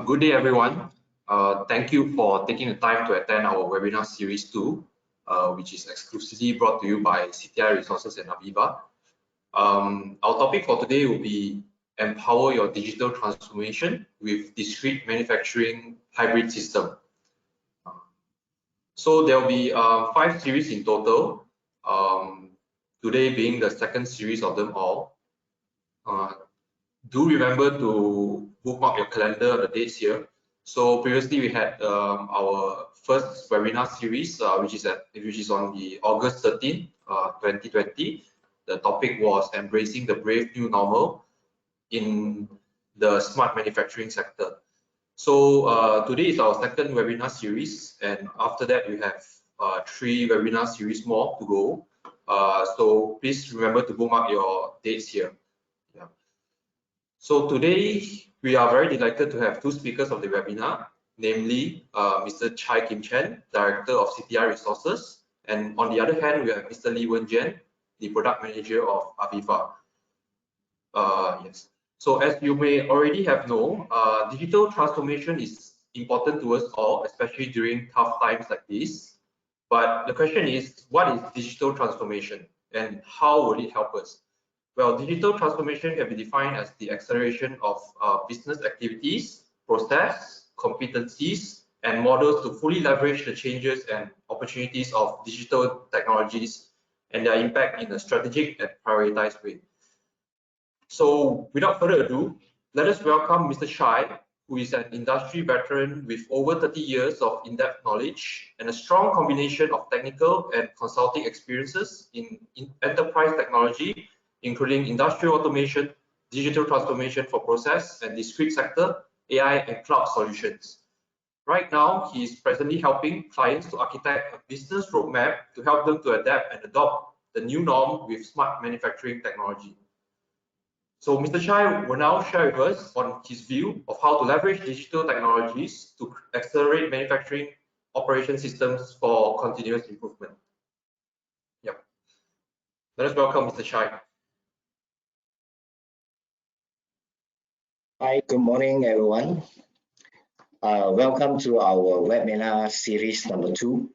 Good day, everyone. Thank you for taking the time to attend our webinar series 2, which is exclusively brought to you by CTI Resources and Aviva. Our topic for today will be empower your digital transformation with discrete manufacturing hybrid system. So there will be 5 series in total, today being the second series of them all. Do remember to bookmark your calendar, the dates here. So previously we had our first webinar series, which is on the August 13, 2020. The topic was embracing the brave new normal in the smart manufacturing sector. So today is our second webinar series, and after that we have 3 webinar series more to go. So please remember to bookmark your dates here. So today we are very delighted to have 2 speakers of the webinar, namely Mr. Chai Kim Chen, Director of CTI Resources, and on the other hand we have Mr. Lee Wen Jian, the Product Manager of Aviva. Yes. So as you may already have known, digital transformation is important to us all, especially during tough times like this. But the question is, what is digital transformation and how will it help us? Well, digital transformation can be defined as the acceleration of business activities, process, competencies, and models to fully leverage the changes and opportunities of digital technologies and their impact in a strategic and prioritized way. So without further ado, let us welcome Mr. Chai, who is an industry veteran with over 30 years of in-depth knowledge and a strong combination of technical and consulting experiences in enterprise technology, including industrial automation, digital transformation for process and discrete sector, AI and cloud solutions. Right now, he is presently helping clients to architect a business roadmap to help them to adapt and adopt the new norm with smart manufacturing technology. So Mr. Chai will now share with us on his view of how to leverage digital technologies to accelerate manufacturing operation systems for continuous improvement. Yep. Let us welcome Mr. Chai. Hi, good morning, everyone. Welcome to our webinar series number 2,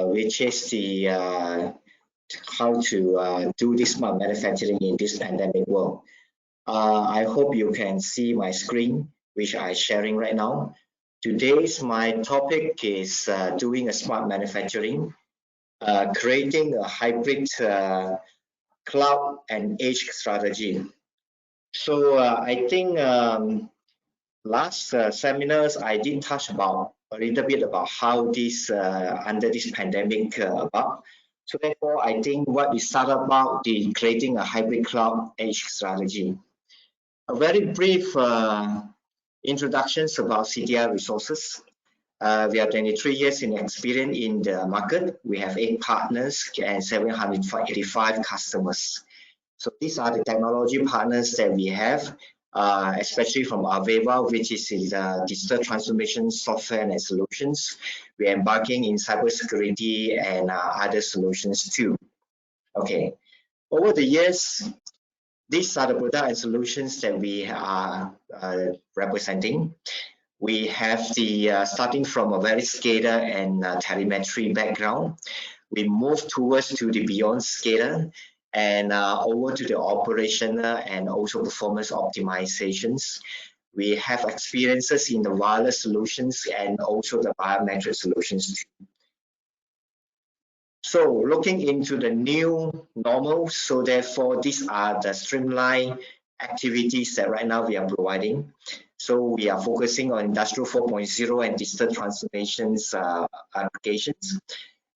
which is the how to do this smart manufacturing in this pandemic world. I hope you can see my screen, which I'm sharing right now. Today's my topic is doing a smart manufacturing, creating a hybrid cloud and edge strategy. So I think last seminars I did touch about a little bit about how this under this pandemic about. So therefore, I think what we start about the creating a hybrid cloud edge strategy. A very brief introductions about CTI Resources. We have 23 years in experience in the market. We have 8 partners and 785 customers. So these are the technology partners that we have, especially from Aviva, which is digital transformation software and solutions. We're embarking in cybersecurity and other solutions too. Okay, over the years, these are the product and solutions that we are representing. We have the starting from a very SCADA and telemetry background. We move towards to the beyond SCADA and over to the operational and also performance optimizations. We have experiences in the wireless solutions and also the biometric solutions too. So looking into the new normal, so therefore these are the streamlined activities that right now we are providing. So we are focusing on Industrial 4.0 and digital transformations applications.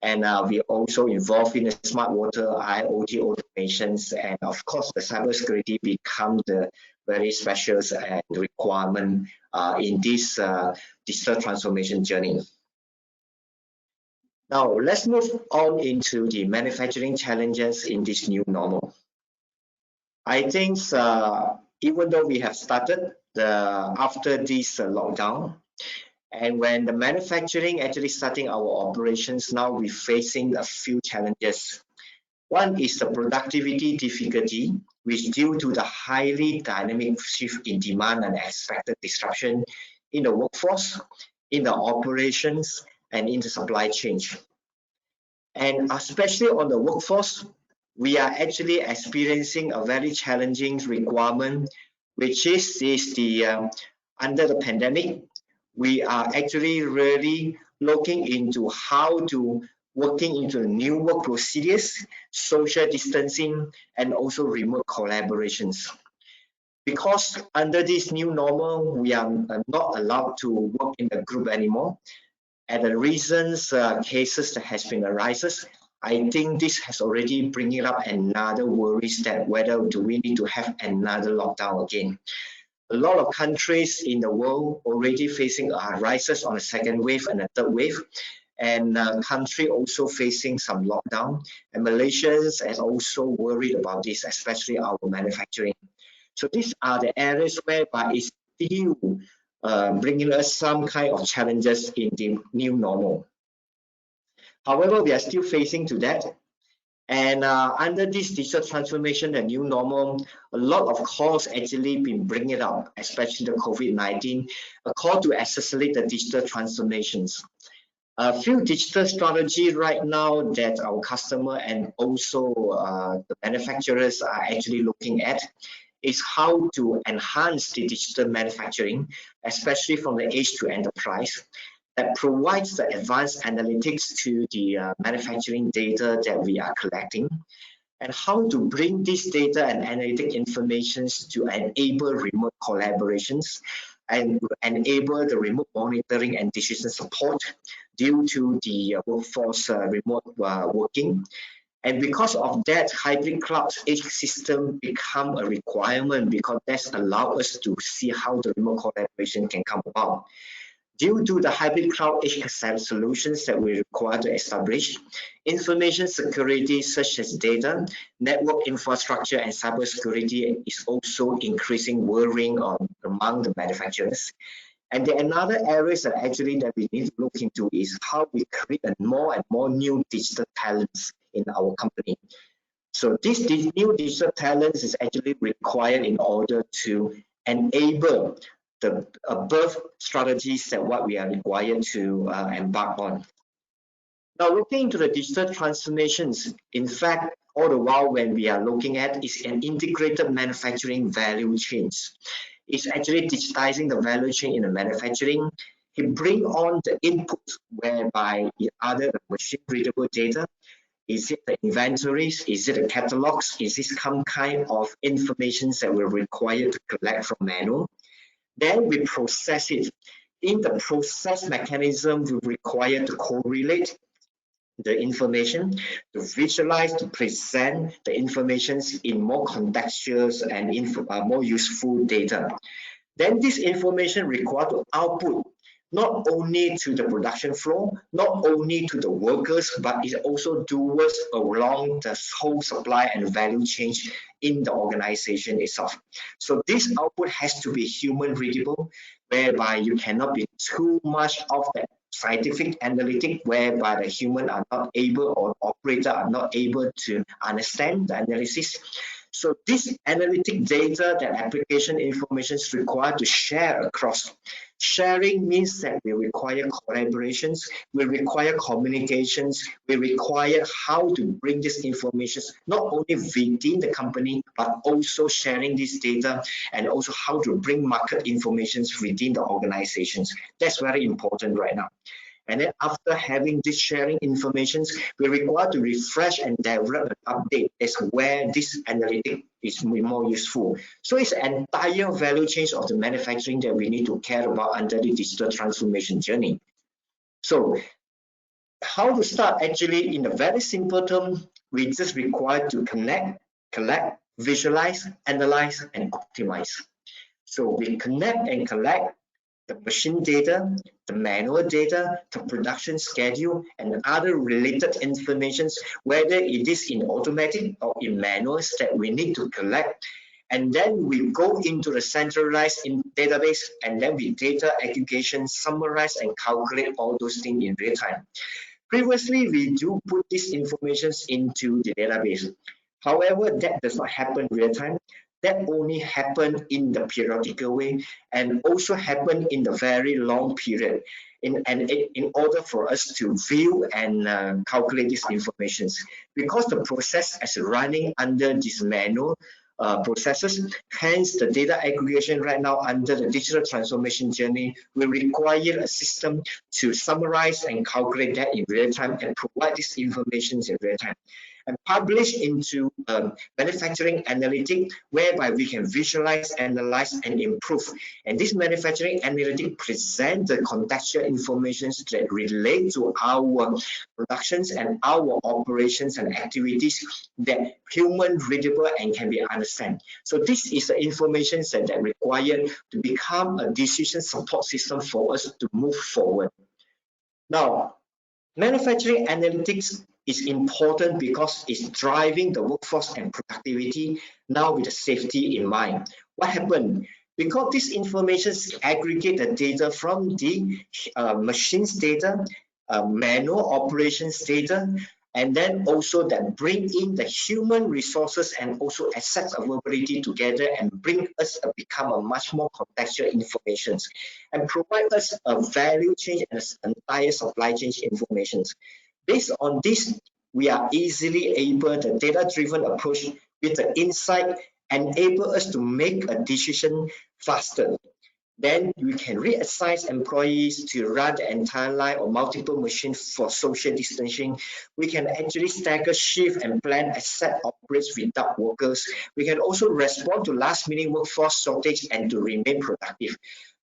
And we also involved in the smart water, IIoT automations, and of course the cybersecurity become the very special and requirement in this digital transformation journey. Now let's move on into the manufacturing challenges in this new normal. I think even though we have started after this lockdown, and when the manufacturing actually starting our operations, now we're facing a few challenges. One is the productivity difficulty, which due to the highly dynamic shift in demand and expected disruption in the workforce, in the operations, and in the supply chain. And especially on the workforce, we are actually experiencing a very challenging requirement, which is the under the pandemic, we are actually really looking into how to working into new work procedures, social distancing, and also remote collaborations. Because under this new normal, we are not allowed to work in a group anymore. And the recent cases that has been arises, I think this has already bringing up another worries that whether do we need to have another lockdown again. A lot of countries in the world already facing rises on a second wave and a third wave, and country also facing some lockdown. And Malaysians are also worried about this, especially our manufacturing. So these are the areas whereby it's still bringing us some kind of challenges in the new normal. However, we are still facing to that. And under this digital transformation, the new normal, a lot of calls actually been bringing up, especially the COVID-19, a call to accelerate the digital transformations. A few digital strategies right now that our customer and also the manufacturers are actually looking at is how to enhance the digital manufacturing, especially from the edge to enterprise, that provides the advanced analytics to the manufacturing data that we are collecting, and how to bring this data and analytic information to enable remote collaborations and enable the remote monitoring and decision support due to the workforce remote working. And because of that, hybrid cloud edge system become a requirement because that's allow us to see how the remote collaboration can come about. Due to the hybrid cloud edge solutions that we require to establish, information security such as data, network infrastructure, and cybersecurity is also increasing worrying among the manufacturers. And the another areas that actually that we need to look into is how we create more and more new digital talents in our company. So this new digital talents is actually required in order to enable the above strategies that what we are required to embark on. Now, looking into the digital transformations, in fact, all the while when we are looking at is an integrated manufacturing value chains. It's actually digitizing the value chain in the manufacturing. It bring on the inputs whereby either the machine readable data, is it the inventories, is it the catalogs, is this some kind of information that we're required to collect from manual? Then we process it. In the process mechanism, we require to correlate the information, to visualize, to present the information in more contextual and more useful data. Then this information required to output not only to the production floor, not only to the workers, but it also towards along the whole supply and value chain in the organization itself. So this output has to be human readable, whereby you cannot be too much of the scientific analytic whereby the human are not able or operator are not able to understand the analysis. So this analytic data that application information is required to share across. Sharing means that we require collaborations, we require communications, we require how to bring this information not only within the company, but also sharing this data and also how to bring market information within the organizations. That's very important right now. And then after having this sharing information, we require to refresh and develop an update as where this analytic is more useful. So it's an entire value chain of the manufacturing that we need to care about under the digital transformation journey. So how to start actually in a very simple term, we just require to connect, collect, visualize, analyze, and optimize. So we connect and collect the machine data, the manual data, the production schedule, and other related informations, whether it is in automatic or in manuals that we need to collect. And then we go into the centralized database, and then we data aggregation, summarize, and calculate all those things in real time. Previously, we do put these informations into the database. However, that does not happen real time. That only happen in the periodical way and also happen in the very long period. In order for us to view and calculate these informations, because the process is running under this manual processes, hence the data aggregation right now under the digital transformation journey will require a system to summarize and calculate that in real time and provide these informations in real time and publish into manufacturing analytic, whereby we can visualize, analyze, and improve. And this manufacturing analytic present the contextual informations that relate to our productions and our operations and activities that human readable and can be understand. So this is the information that required to become a decision support system for us to move forward. Now, manufacturing analytics is important because it's driving the workforce and productivity now with the safety in mind. What happened? Because this information aggregate the data from the machines data, manual operations data, and then also that bring in the human resources and also asset availability together and bring us become a much more contextual information and provide us a value chain and an entire supply chain information. Based on this, we are easily able, the data-driven approach with the insight enable us to make a decision faster. Then we can reassign employees to run the entire line or multiple machines for social distancing. We can actually stagger shift and plan asset operates without workers. We can also respond to last-minute workforce shortage and to remain productive.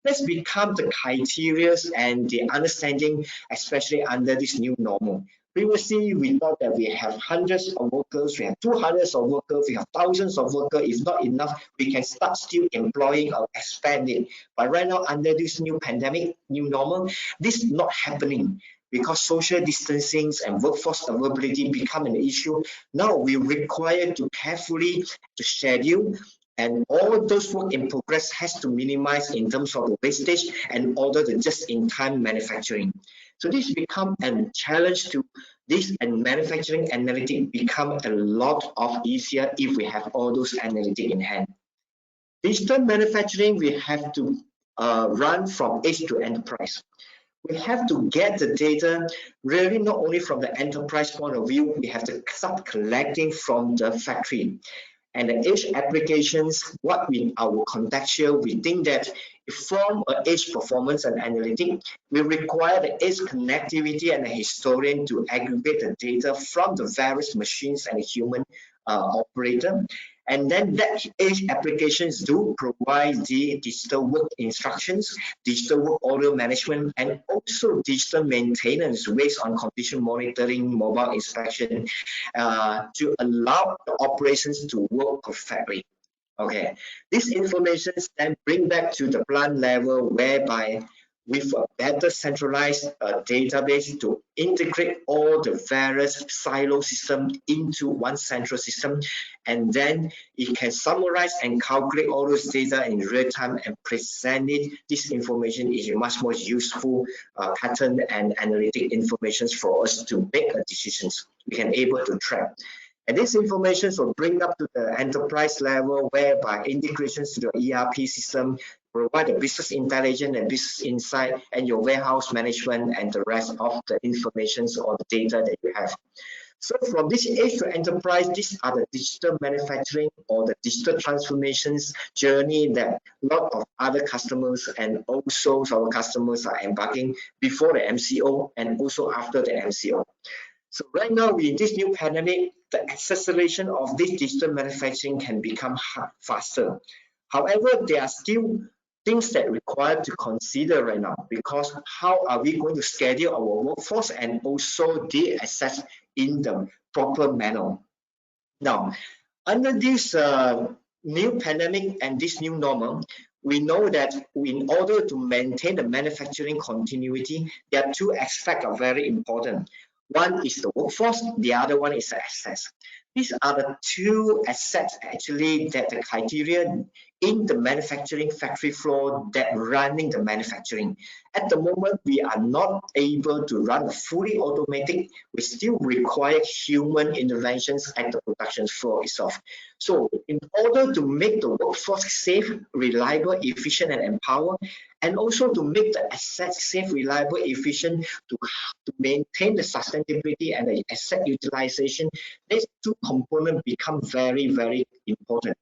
Let's become the criteria and the understanding, especially under this new normal. Previously, we thought that we have hundreds of workers, we have 200s of workers, we have thousands of workers. If not enough, we can start still employing or expanding. But right now, under this new pandemic, new normal, this is not happening because social distancing and workforce availability become an issue. Now we require to carefully to schedule, and all those work in progress has to minimize in terms of the wastage and order the just-in-time manufacturing. So this become a challenge to this, and manufacturing analytics become a lot of easier if we have all those analytics in hand. Digital manufacturing, we have to run from edge to enterprise. We have to get the data really not only from the enterprise point of view, we have to start collecting from the factory. And the edge applications, what in our contextual, we think that from an edge performance and analytics, we require the edge connectivity and a historian to aggregate the data from the various machines and human operator. And then that edge applications do provide the digital work instructions, digital work order management, and also digital maintenance based on condition monitoring, mobile inspection, to allow the operations to work perfectly. Okay, this information then bring back to the plant level, whereby with a better centralized database to integrate all the various silo systems into one central system, and then it can summarize and calculate all those data in real time and present it. This information is a much more useful pattern and analytic information for us to make decisions. We can able to track. And this information will bring up to the enterprise level, whereby integrations to the ERP system provide the business intelligence and business insight and your warehouse management and the rest of the information or the data that you have. So from this edge to enterprise, these are the digital manufacturing or the digital transformations journey that a lot of other customers and also our customers are embarking before the MCO and also after the MCO. So right now, with this new pandemic, the acceleration of this digital manufacturing can become faster. However, there are still things that require to consider right now, because how are we going to schedule our workforce and also the assets in the proper manner? Now, under this new pandemic and this new normal, we know that in order to maintain the manufacturing continuity, there are two aspects are very important. One is the workforce, the other one is the assets. These are the two assets actually that the criteria in the manufacturing factory floor that running the manufacturing. At the moment, we are not able to run fully automatic. We still require human interventions at the production floor itself. So in order to make the workforce safe, reliable, efficient, and empowered, and also to make the assets safe, reliable, efficient, to maintain the sustainability and the asset utilization, these two components become very, very important.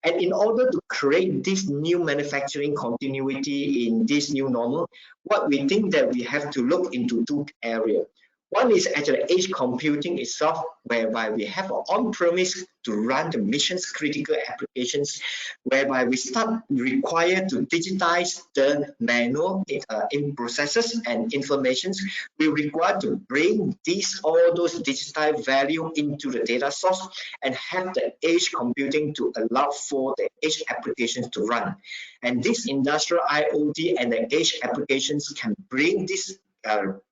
And in order to create this new manufacturing continuity in this new normal, what we think that we have to look into two areas. One is actually edge computing itself, whereby we have an on-premise to run the mission's critical applications, whereby we start required to digitize the manual in processes and informations. We require to bring all those digitized value into the data source and have the edge computing to allow for the edge applications to run. And this industrial IoT and the edge applications can bring this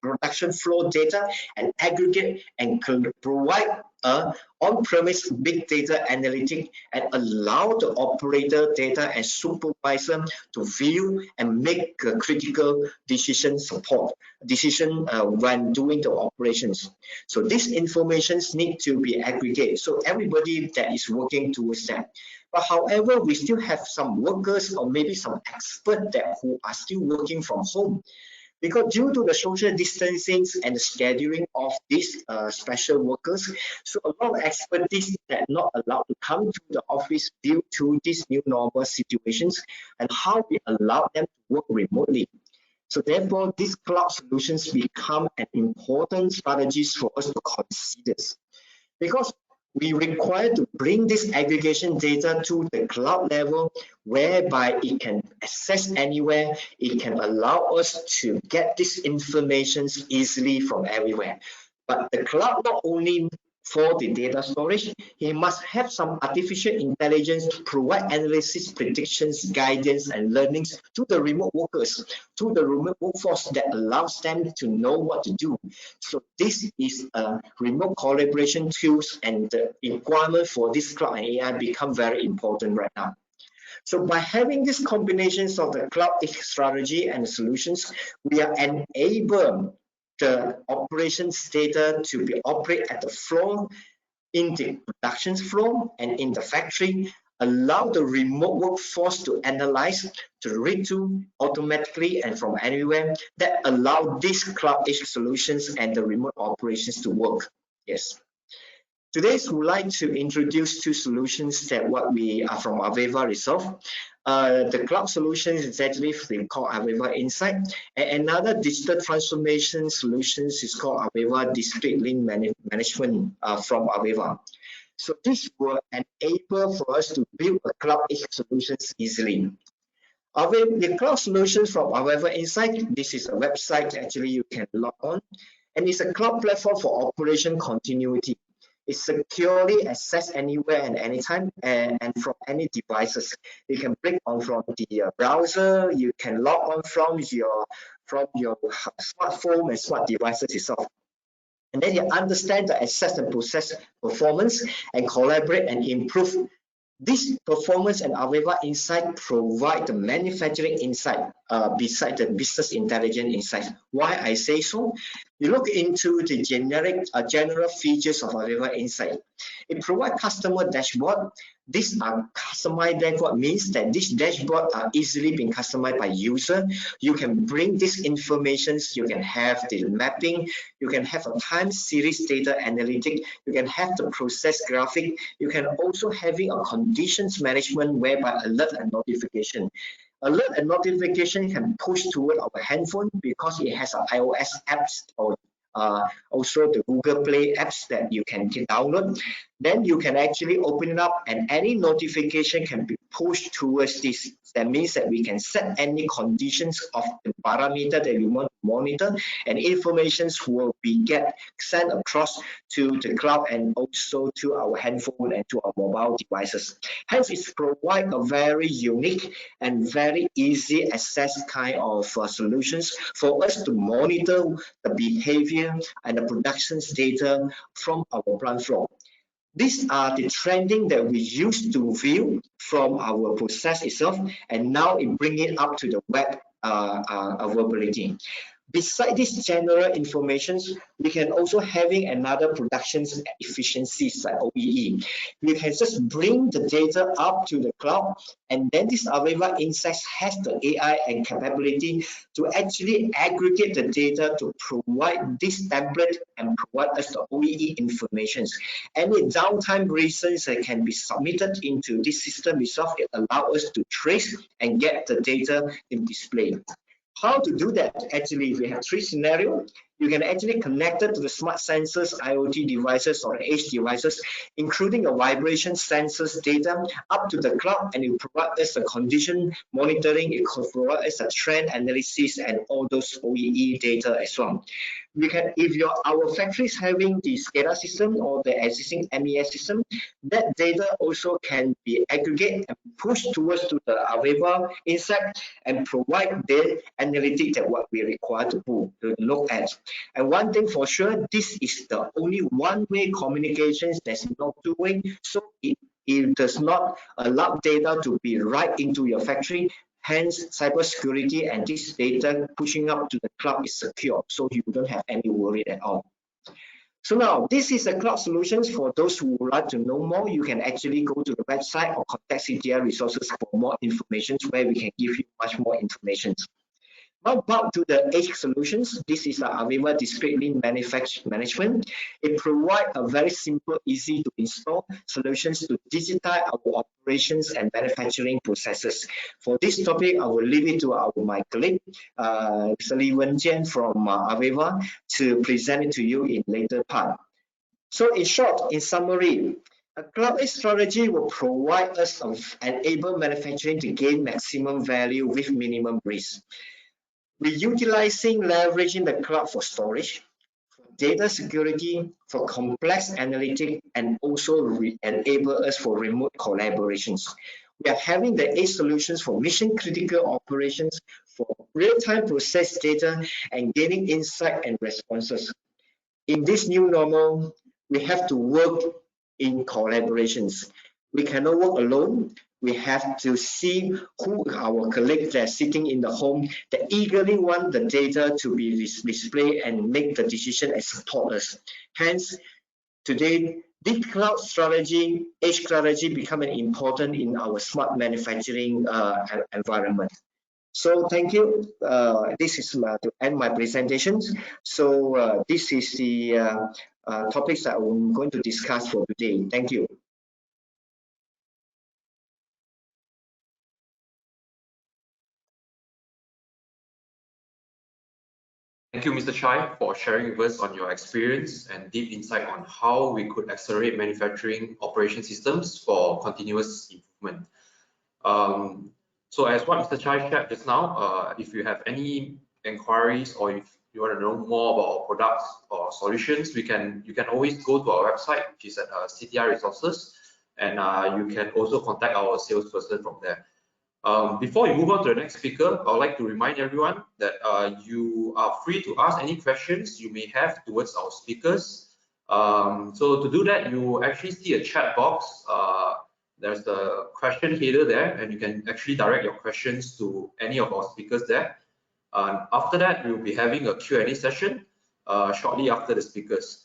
production flow data and aggregate and provide a on-premise big data analytic and allow the operator data and supervisor to view and make critical decision when doing the operations. So these informations need to be aggregated. So everybody that is working towards that. But however, we still have some workers or maybe some experts who are still working from home. Because due to the social distancing and the scheduling of these special workers, so a lot of expertise that not allowed to come to the office due to these new normal situations and how we allow them to work remotely. So therefore, these cloud solutions become an important strategies for us to consider. Because we require to bring this aggregation data to the cloud level, whereby it can access anywhere. It can allow us to get this information easily from everywhere. But the cloud not only for the data storage, it must have some artificial intelligence to provide analysis, predictions, guidance, and learnings to the remote workers, to the remote workforce that allows them to know what to do. So this is a remote collaboration tools, and the requirement for this cloud and AI become very important right now. So by having these combinations of the cloud strategy and solutions, we are enabled the operations data to be operate at the floor, in the production floor and in the factory, allow the remote workforce to analyze, to read to automatically and from anywhere, that allow these cloud-edge solutions and the remote operations to work. Yes. Today, we would like to introduce two solutions that what we are from AVEVA resolve. The cloud solution is actually called AVEVA Insight, and another digital transformation solutions is called AVEVA Discrete Link Management from AVEVA. So this will enable for us to build a cloud solutions easily. The cloud solutions from AVEVA Insight, this is a website actually you can log on, and it's a cloud platform for operation continuity. It's securely accessed anywhere and anytime and from any devices. You can bring on from the browser, you can log on from your smartphone and smart devices itself. And then you understand the access and process performance and collaborate and improve. This performance and AVEVA Insight provide the manufacturing insight beside the business intelligence insights. Why I say so? You look into the general features of AVEVA Insight. It provides customer dashboard. These are customized dashboard, means that this dashboard are easily being customized by user. You can bring this information, you can have the mapping, you can have a time series data analytic, you can have the process graphic, you can also having a conditions management whereby alert and notification. Alert and notification can push toward our handphone because it has an iOS apps or also the Google Play apps that you can download. Then you can actually open it up and any notification can be pushed towards this. That means that we can set any conditions of the parameter that we want to monitor, and informations will be sent across to the cloud and also to our handphone and to our mobile devices. Hence, it provides a very unique and very easy access kind of solutions for us to monitor the behavior and the productions data from our plant floor. These are the trending that we used to view from our process itself, and now it bring it up to the web availability. Beside these general informations, we can also having another production efficiencies like OEE. We can just bring the data up to the cloud, and then this Aviva Insights has the AI and capability to actually aggregate the data to provide this template and provide us the OEE informations. Any downtime reasons that can be submitted into this system itself, it allows us to trace and get the data in display. How to do that? Actually, we have three scenarios. You can actually connect it to the smart sensors, IoT devices, or edge devices, including a vibration sensors data up to the cloud, and it provides us a condition monitoring, it provides us a trend analysis, and all those OEE data as well. We can, if our factory is having the SCADA system or the existing MES system, that data also can be aggregated and pushed towards to the Aviva Insight and provide the analytics that what we require to look at. And one thing for sure, this is the only one-way communications. There's no two-way, so it does not allow data to be right into your factory. Hence, cybersecurity and this data pushing up to the cloud is secure, so you don't have any worry at all. So now, this is a cloud solutions. For those who would like to know more, you can actually go to the website or contact CTI Resources for more information, where we can give you much more information. Now back to the edge solutions. This is our Aviva Discrete Lean Management. It provides a very simple, easy to install solutions to digitize our operations and manufacturing processes. For this topic, I will leave it to my colleague, Mr. Lee Wen-jian from Aviva, to present it to you in later part. So in short, in summary, a cloud strategy will provide us enable manufacturing to gain maximum value with minimum risk. We're utilizing, leveraging the cloud for storage, for data security, for complex analytics, and also enable us for remote collaborations. We are having the edge solutions for mission critical operations, for real-time process data, and gaining insight and responses. In this new normal, we have to work in collaborations. We cannot work alone. We have to see who our colleagues that are sitting in the home that eagerly want the data to be displayed and make the decision and support us. Hence, today, this cloud strategy, edge strategy becoming important in our smart manufacturing environment. So thank you. This is to end my presentation. So this is the topics that I'm going to discuss for today. Thank you. Thank you, Mr. Chai, for sharing with us on your experience and deep insight on how we could accelerate manufacturing operation systems for continuous improvement. So as what Mr. Chai shared just now, if you have any inquiries or if you want to know more about our products or solutions, you can always go to our website, which is at CTI Resources, and you can also contact our salesperson from there. Before we move on to the next speaker, I would like to remind everyone that you are free to ask any questions you may have towards our speakers. So to do that, you actually see a chat box. There's the question header there, and you can actually direct your questions to any of our speakers there. After that, we'll be having a Q&A session shortly after the speakers.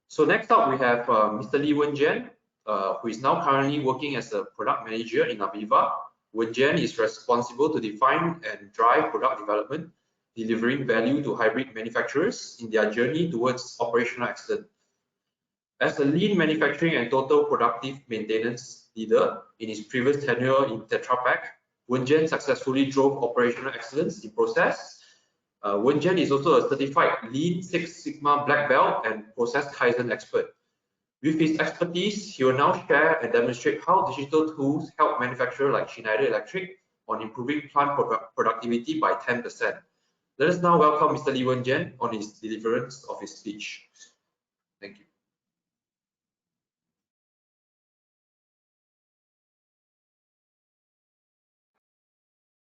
So next up, we have Mr. Lee Wen-jian, who is now currently working as a product manager in Aviva. Wen-jian is responsible to define and drive product development, delivering value to hybrid manufacturers in their journey towards operational excellence. As a lean manufacturing and total productive maintenance leader in his previous tenure in Tetra Pak, Wen-jian successfully drove operational excellence in process. Wen-jian is also a certified Lean Six Sigma Black Belt and Process Kaizen expert. With his expertise, he will now share and demonstrate how digital tools help manufacturers like Schneider Electric on improving plant productivity by 10%. Let us now welcome Mr. Lee Wen-jian on his deliverance of his speech. Thank you.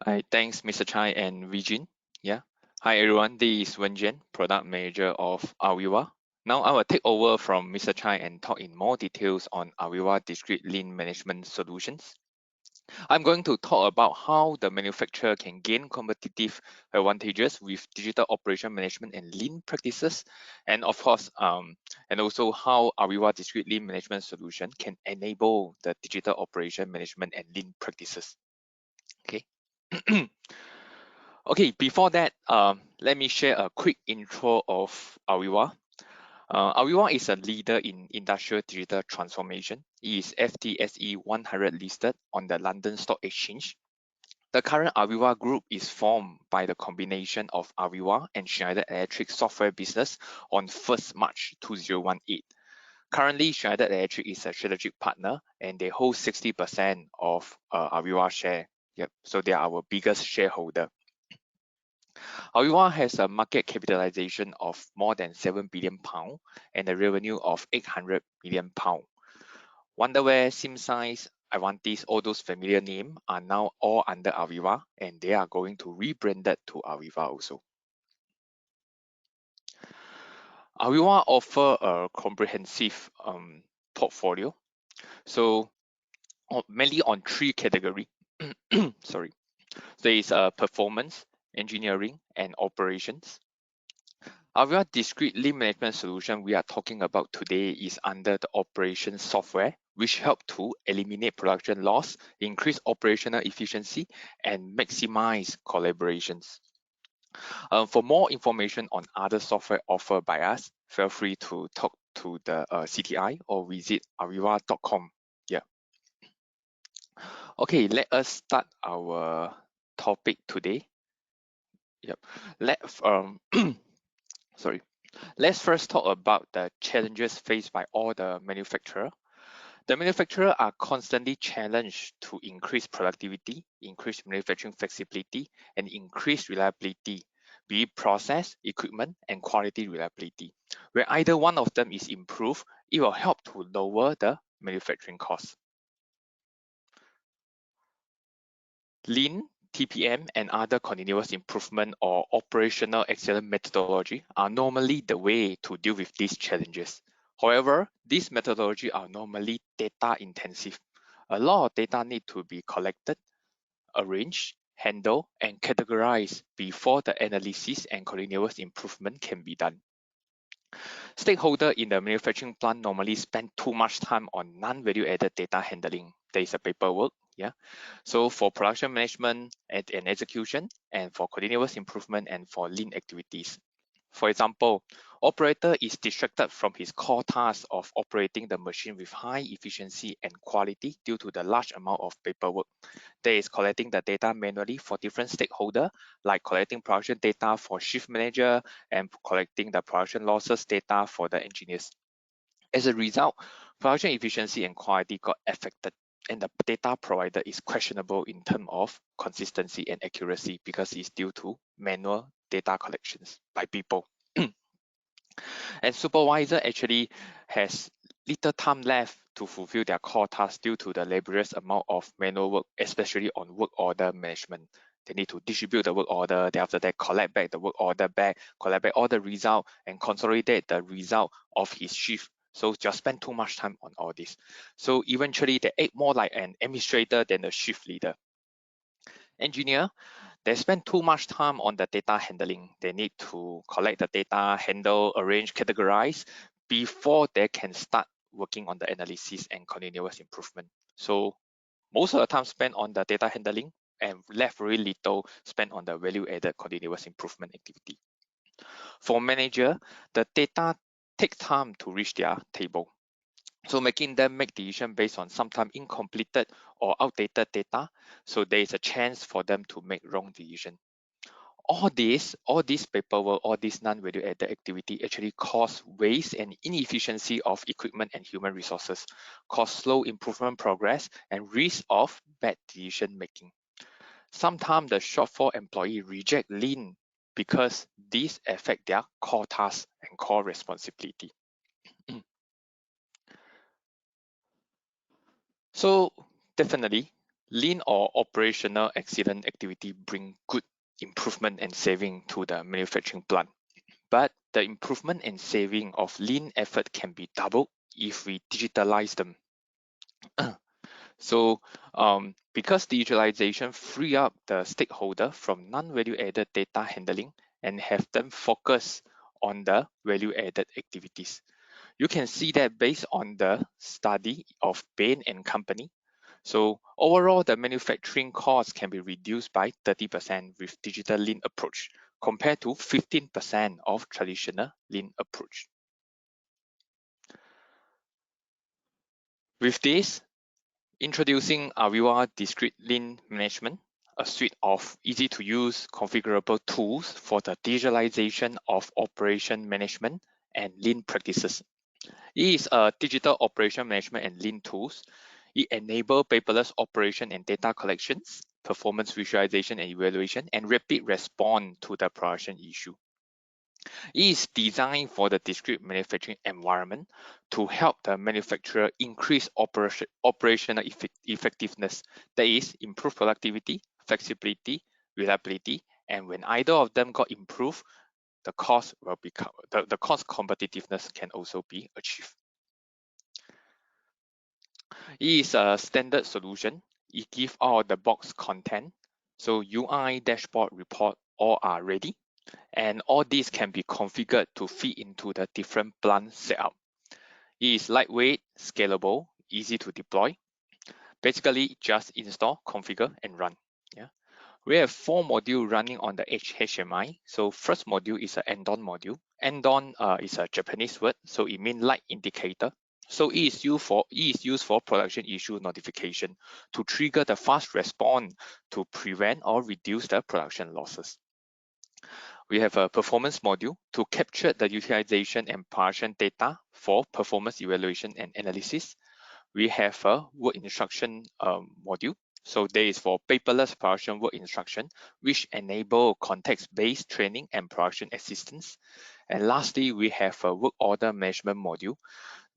Hi, thanks, Mr. Chai and Vijin. Yeah. Hi, everyone. This is Wen-jian, Product Manager of Aviva. Now I will take over from Mr. Chai and talk in more details on Aviva Discrete Lean Management Solutions. I'm going to talk about how the manufacturer can gain competitive advantages with digital operation management and lean practices, and of course, and also how Aviva Discrete Lean Management Solution can enable the digital operation management and lean practices. Okay. Okay, before that, let me share a quick intro of Aviva. Aviva is a leader in industrial digital transformation. It is FTSE 100 listed on the London Stock Exchange. The current Aviva Group is formed by the combination of Aviva and Schneider Electric software business on 1st March 2018. Currently, Schneider Electric is a strategic partner and they hold 60% of Aviva share. Yep, so they are our biggest shareholder. Aviva has a market capitalization of more than £7 billion and a revenue of £800 million. Wonderware, SimScience, Avantis, all those familiar names are now all under Aviva and they are going to rebrand that to Aviva also. Aviva offer a comprehensive portfolio. So mainly on 3 categories. Sorry. There is performance, engineering, and operations. Aviva Discrete Lean Management Solution we are talking about today is under the operations software, which help to eliminate production loss, increase operational efficiency, and maximize collaborations. For more information on other software offered by us, feel free to talk to the CTI or visit aviva.com. Yeah. Okay, let us start our topic today. Yep. Sorry. Let's first talk about the challenges faced by all the manufacturers. The manufacturers are constantly challenged to increase productivity, increase manufacturing flexibility, and increase reliability, be it process, equipment, and quality reliability. Where either one of them is improved, it will help to lower the manufacturing costs. Lean, TPM, and other continuous improvement or operational excellence methodology are normally the way to deal with these challenges. However, these methodologies are normally data intensive. A lot of data need to be collected, arranged, handled, and categorized before the analysis and continuous improvement can be done. Stakeholders in the manufacturing plant normally spend too much time on non-value added data handling. There is a paperwork, yeah. So for production management and execution, and for continuous improvement and for lean activities. For example, operator is distracted from his core task of operating the machine with high efficiency and quality due to the large amount of paperwork. There is collecting the data manually for different stakeholders, like collecting production data for shift manager and collecting the production losses data for the engineers. As a result, production efficiency and quality got affected, and the data provider is questionable in terms of consistency and accuracy because it's due to manual data collections by people. And supervisor actually has little time left to fulfill their core tasks due to the laborious amount of manual work, especially on work order management. They need to distribute the work order, then after that collect back the work order back, collect back all the result and consolidate the result of his shift. So just spend too much time on all this. So eventually they act more like an administrator than a shift leader. Engineer, they spend too much time on the data handling. They need to collect the data, handle, arrange, categorize before they can start working on the analysis and continuous improvement. So most of the time spent on the data handling and left very little spent on the value added continuous improvement activity. For manager, the data take time to reach their table. So making them make decision based on sometimes incompleted or outdated data. So there is a chance for them to make wrong decision. All this paperwork, all this non-value added activity actually cause waste and inefficiency of equipment and human resources, cause slow improvement progress, and risk of bad decision making. Sometimes the shop floor employee reject lean because these affect their core tasks and core responsibility. So definitely, lean or operational excellent activity bring good improvement and saving to the manufacturing plant. But the improvement and saving of lean effort can be doubled if we digitalize them. So because digitalization free up the stakeholder from non-value added data handling and have them focus on the value added activities. You can see that based on the study of Bain and Company. So overall, the manufacturing cost can be reduced by 30% with digital lean approach compared to 15% of traditional lean approach. With this, introducing Aviva Discrete Lean Management, a suite of easy-to-use configurable tools for the digitalization of operation management and lean practices. It is a digital operation management and lean tools. It enables paperless operation and data collections, performance visualization and evaluation, and rapid response to the production issue. It is designed for the discrete manufacturing environment to help the manufacturer increase operational effectiveness, that is, improve productivity, flexibility, reliability, and when either of them got improved, the cost will become the cost competitiveness can also be achieved. It is a standard solution. It gives all the box content, so UI, dashboard, report, all are ready. And all these can be configured to fit into the different plant setup. It is lightweight, scalable, easy to deploy. Basically, just install, configure, and run. Yeah. We have 4 modules running on the HMI. So first module is an Endon module. Endon is a Japanese word, so it means light indicator. So it is used for production issue notification to trigger the fast response to prevent or reduce the production losses. We have a performance module to capture the utilization and production data for performance evaluation and analysis. We have a work instruction module. So there is for paperless production work instruction, which enable context-based training and production assistance. And lastly, we have a work order management module.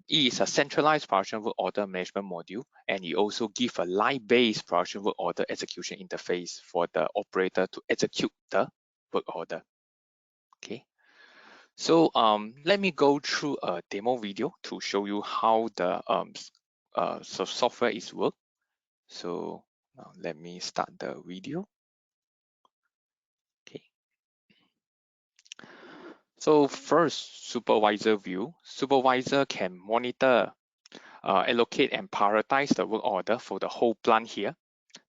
It is a centralized production work order management module, and it also gives a line-based production work order execution interface for the operator to execute the work order. Okay, so let me go through a demo video to show you how the software is work. So now let me start the video. Okay. So first, supervisor view. Supervisor can monitor, allocate, and prioritize the work order for the whole plant here.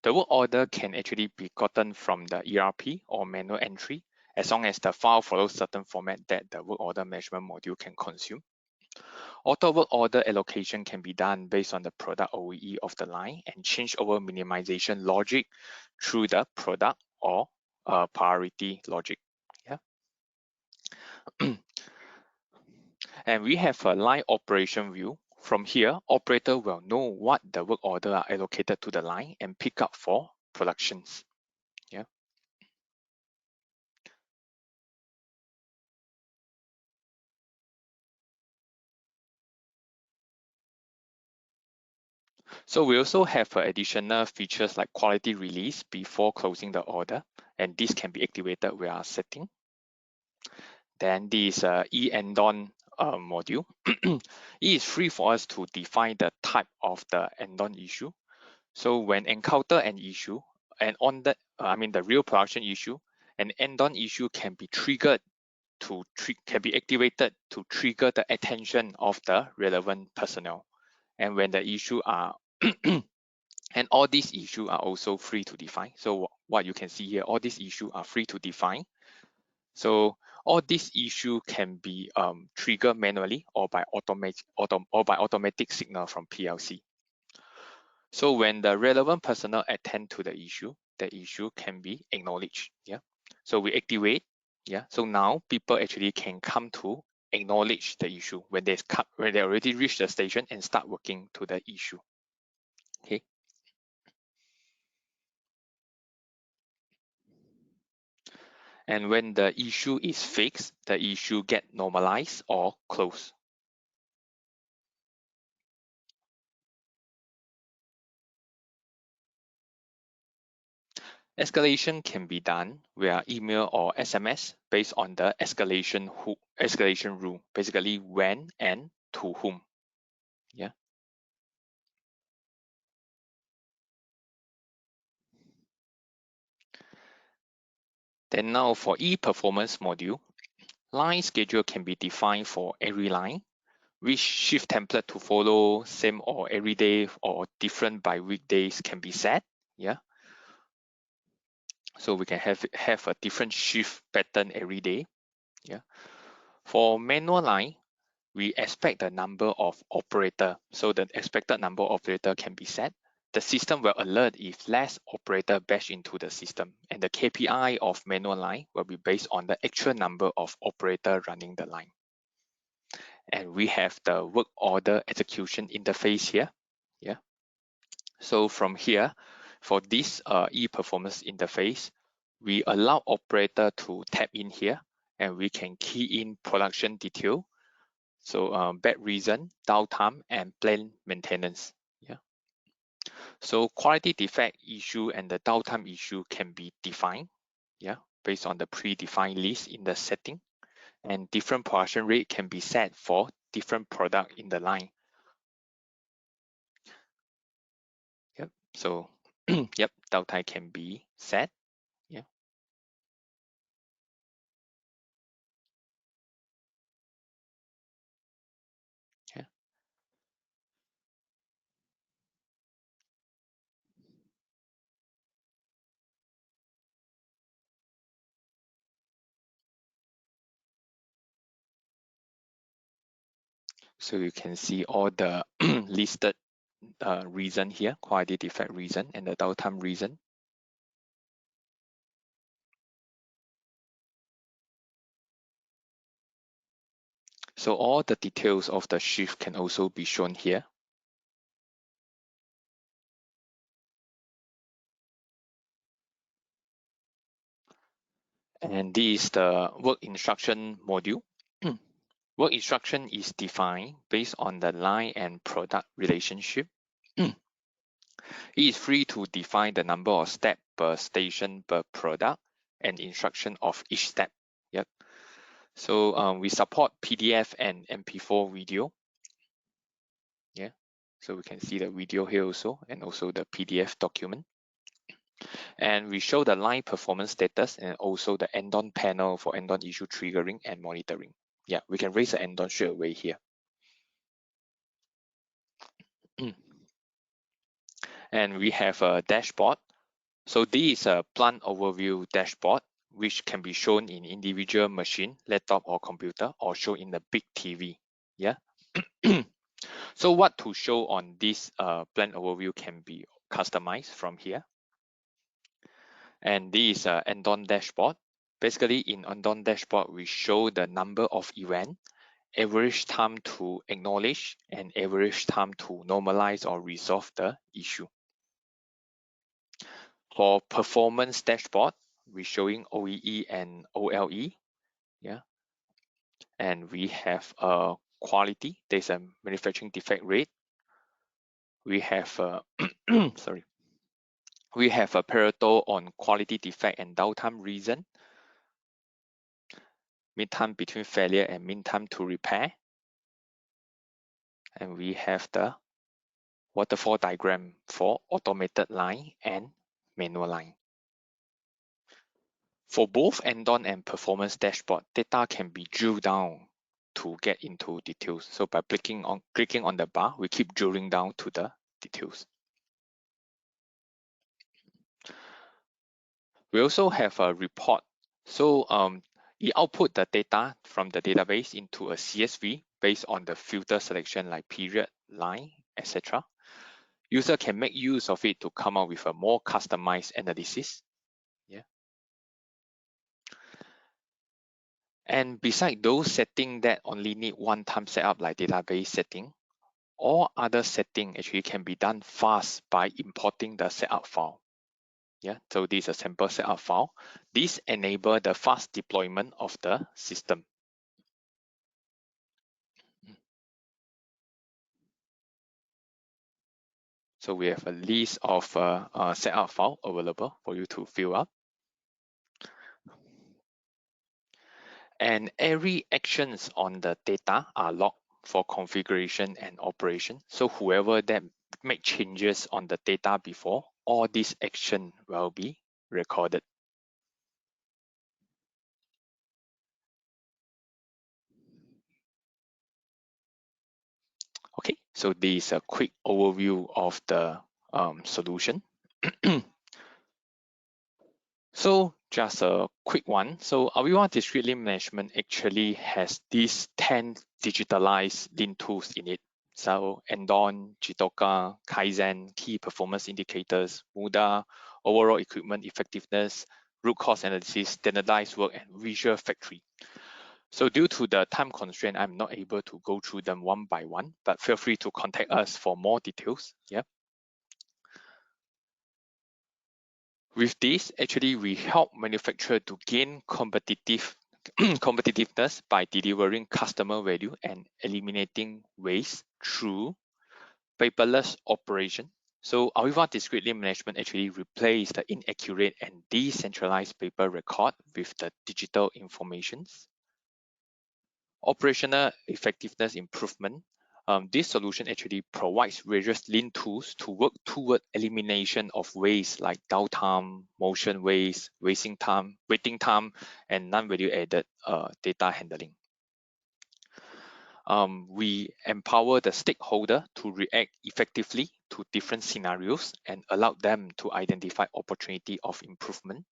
The work order can actually be gotten from the ERP or manual entry, as long as the file follows certain format that the work order management module can consume. Auto work order allocation can be done based on the product OEE of the line and changeover minimization logic through the product or priority logic. Yeah. And we have a line operation view. From here, operator will know what the work order are allocated to the line and pick up for productions. Yeah. So we also have additional features like quality release before closing the order, and this can be activated with our setting. Then this e-endon module. It is free for us to define the type of the endon issue. So when encounter an issue, and on that, the real production issue, an endon issue can be triggered can be activated to trigger the attention of the relevant personnel. And when the issue are and all these issues are also free to define. So what you can see here, all these issues are free to define. So all these issues can be triggered manually or by automatic signal from PLC. So when the relevant personnel attend to the issue can be acknowledged. Yeah. So we activate. Yeah. So now people actually can come to acknowledge the issue when they already reach the station and start working to the issue. Okay. And when the issue is fixed, the issue get normalized or closed. Escalation can be done via email or SMS based on the escalation rule, basically when and to whom. Yeah. Then now for e-performance module, line schedule can be defined for every line, which shift template to follow, same or every day or different by weekdays can be set. Yeah. So we can have a different shift pattern every day. Yeah. For manual line, we expect the number of operator. So the expected number of operator can be set. The system will alert if less operator batch into the system, and the KPI of manual line will be based on the actual number of operator running the line. And we have the work order execution interface here. Yeah. So from here, for this e-performance interface, we allow operator to tap in here, and we can key in production detail. So bad reason, downtime, and planned maintenance. Yeah. So quality defect issue and the downtime issue can be defined. Yeah, based on the predefined list in the setting, and different production rate can be set for different product in the line. Yep. So yep, downtime can be set. Yeah. Yeah. So you can see all the listed reason here, quality defect reason and the downtime reason. So all the details of the shift can also be shown here. And this is the work instruction module. Work instruction is defined based on the line and product relationship. It is free to define the number of steps per station per product and instruction of each step. Yep. So we support PDF and MP4 video. Yeah. So we can see the video here also, and also the PDF document. And we show the line performance status and also the end-on panel for end-on issue triggering and monitoring. Yeah, we can raise the end-on straight away here. And we have a dashboard. So this is a plant overview dashboard, which can be shown in individual machine, laptop or computer, or shown in the big TV. Yeah. So what to show on this plant overview can be customized from here. And this is an end-on dashboard. Basically, in end-on dashboard, we show the number of events, average time to acknowledge, and average time to normalize or resolve the issue. For performance dashboard, we're showing OEE and OLE. Yeah. And we have a quality, there's a manufacturing defect rate. We have a sorry. We have a Pareto on quality defect and downtime reason, mean time between failure and mean time to repair. And we have the waterfall diagram for automated line and manual line. For both end-on and performance dashboard, data can be drilled down to get into details. So by clicking on the bar, we keep drilling down to the details. We also have a report. So it output the data from the database into a CSV based on the filter selection like period, line, etc. User can make use of it to come up with a more customized analysis. Yeah. And beside those settings that only need one-time setup like database setting, all other setting actually can be done fast by importing the setup file. Yeah, so this is a sample setup file. This enables the fast deployment of the system. So we have a list of setup file available for you to fill up. And every actions on the data are logged for configuration and operation. So whoever that make changes on the data before, all these action will be recorded. Okay, so this is a quick overview of the solution. So just a quick one. So IIoT Discrete Lean Management actually has these 10 digitalized lean tools in it. So Andon, Jitoka, Kaizen, key performance indicators, Muda, overall equipment effectiveness, root cause analysis, standardized work, and visual factory. So due to the time constraint, I'm not able to go through them one by one, but feel free to contact us for more details. Yeah. With this, actually, we help manufacturer to gain competitiveness by delivering customer value and eliminating waste through paperless operation. So Aviva Discrete Lean Management actually replace the inaccurate and decentralized paper record with the digital informations. Operational effectiveness improvement. This solution actually provides various lean tools to work toward elimination of waste like downtime, motion waste, waiting time, and non-value added data handling. We empower the stakeholder to react effectively to different scenarios and allow them to identify opportunity of improvement.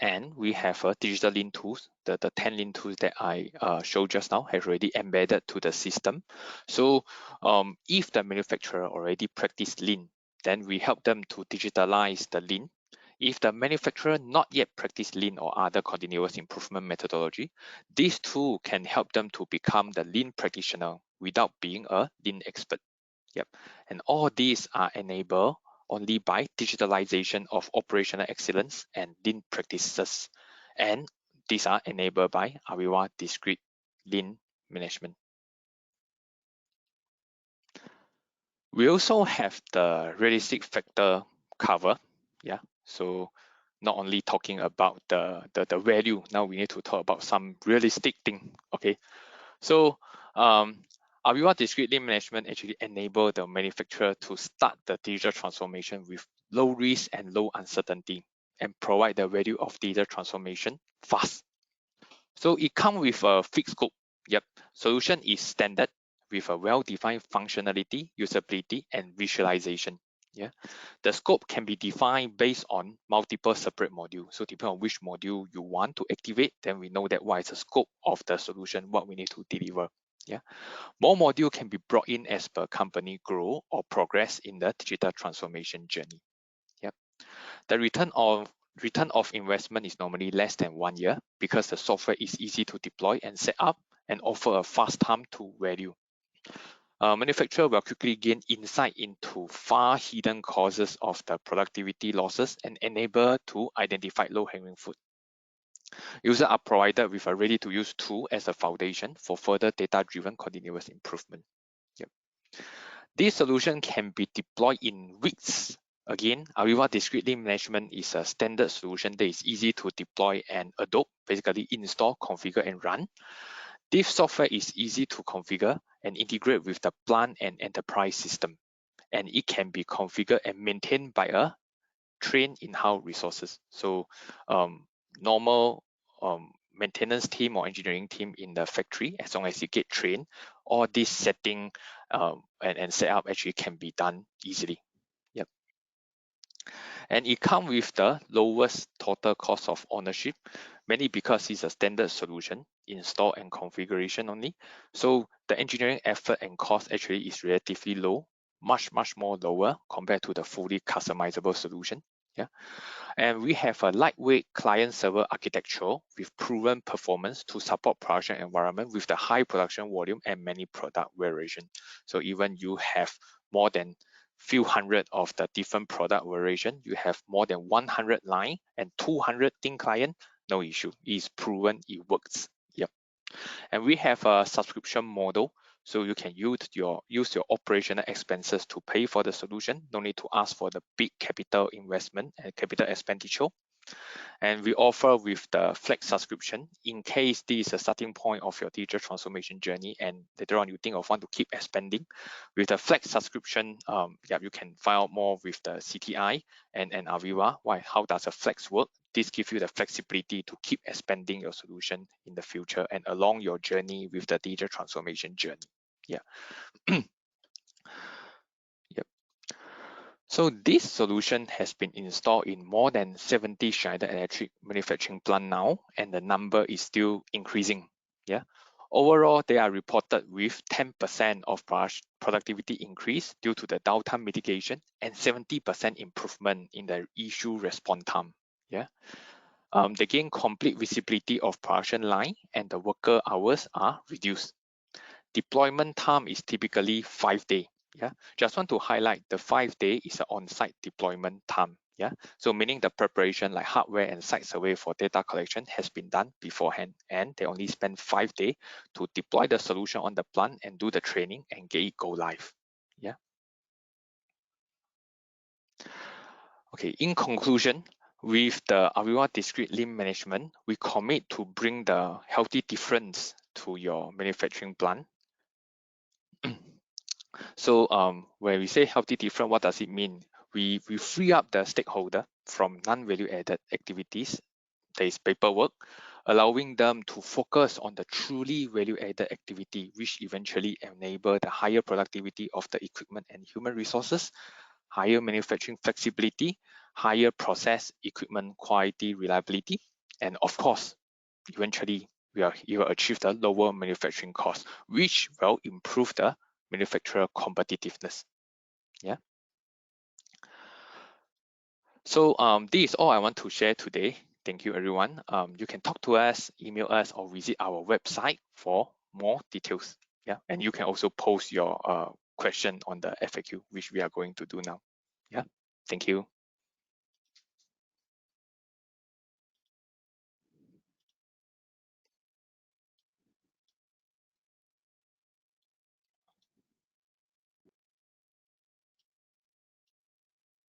And we have a digital lean tools. The 10 lean tools that I showed just now have already embedded to the system. So if the manufacturer already practice lean, then we help them to digitalize the lean. If the manufacturer not yet practice lean or other continuous improvement methodology, these two can help them to become the lean practitioner without being a lean expert. Yep. And all these are enabled only by digitalization of operational excellence and lean practices. And these are enabled by Aviva Discrete Lean Management. We also have the realistic factor cover. Yeah. So not only talking about the value, now we need to talk about some realistic thing. Okay. So Aviva Discrete Lean Management actually enable the manufacturer to start the digital transformation with low risk and low uncertainty and provide the value of digital transformation fast. So it comes with a fixed scope. Yep. Solution is standard with a well-defined functionality, usability, and visualization. Yeah. The scope can be defined based on multiple separate modules. So depending on which module you want to activate, then we know that what is the scope of the solution, what we need to deliver. Yeah. More module can be brought in as per company grow or progress in the digital transformation journey. Yep. The return of investment is normally less than 1 year because the software is easy to deploy and set up and offer a fast time to value. Manufacturer will quickly gain insight into far hidden causes of the productivity losses and enable to identify low-hanging fruit. Users are provided with a ready-to-use tool as a foundation for further data-driven continuous improvement. Yep. This solution can be deployed in weeks. Again, Aviva Discrete Lean Management is a standard solution that is easy to deploy and adopt, basically install, configure, and run. This software is easy to configure and integrate with the plant and enterprise system, and it can be configured and maintained by a trained in-house resources. So normal maintenance team or engineering team in the factory, as long as you get trained, all this setting and setup actually can be done easily. Yep. And it comes with the lowest total cost of ownership, mainly because it's a standard solution, install and configuration only. So the engineering effort and cost actually is relatively low, much more lower compared to the fully customizable solution. Yeah. And we have a lightweight client-server architecture with proven performance to support production environment with the high production volume and many product variation. So even you have more than few hundred of the different product variation, you have more than 100 line and 200 thin client, no issue. It's proven, it works. Yep. And we have a subscription model So you can use your operational expenses to pay for the solution. No need to ask for the big capital investment and capital expenditure. And we offer with the flex subscription in case this is a starting point of your digital transformation journey and later on you think of want to keep expanding. With the flex subscription, you can find out more with the CTI and Aviva. How does a flex work? This gives you the flexibility to keep expanding your solution in the future and along your journey with the digital transformation journey. Yeah. Yep. So this solution has been installed in more than 70 Schneider Electric manufacturing plant now, and the number is still increasing. Yeah. Overall, they are reported with 10% of productivity increase due to the downtime mitigation and 70% improvement in the issue response time. Yeah. They gain complete visibility of production line and the worker hours are reduced. Deployment time is typically 5 days. Yeah, just want to highlight the 5 day is an on-site deployment time. Yeah, so meaning the preparation like hardware and site survey for data collection has been done beforehand, and they only spend 5 days to deploy the solution on the plant and do the training and get it go live. Yeah. Okay, in conclusion, with the Aviva Discrete Lean Management, we commit to bring the healthy difference to your manufacturing plant. So when we say healthy different, what does it mean? We free up the stakeholder from non-value added activities, there is paperwork, allowing them to focus on the truly value added activity, which eventually enable the higher productivity of the equipment and human resources, higher manufacturing flexibility, higher process equipment quality reliability, and of course, eventually you will achieve the lower manufacturing cost, which will improve the manufacturer competitiveness. Yeah. So this is all I want to share today. Thank you, everyone. You can talk to us, email us, or visit our website for more details. Yeah, and you can also post your question on the FAQ, which we are going to do now. Yeah, thank you.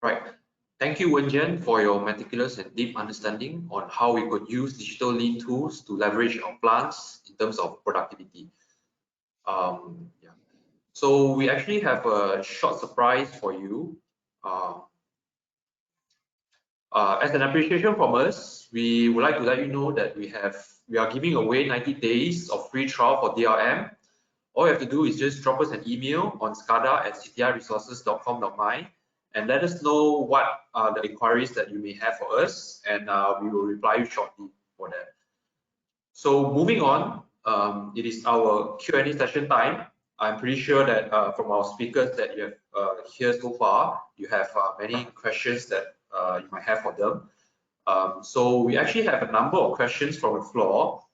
Right. Thank you, Wenjian, for your meticulous and deep understanding on how we could use digital lean tools to leverage our plants in terms of productivity. Yeah. So we actually have a short surprise for you. As an appreciation from us, we would like to let you know that we are giving away 90 days of free trial for DRM. All you have to do is just drop us an email on scada@ctiresources.com.my and let us know what are the inquiries that you may have for us, and we will reply you shortly for that. So moving on, it is our Q&A session time. I'm pretty sure that from our speakers that you have here so far, you have many questions that you might have for them. So we actually have a number of questions from the floor.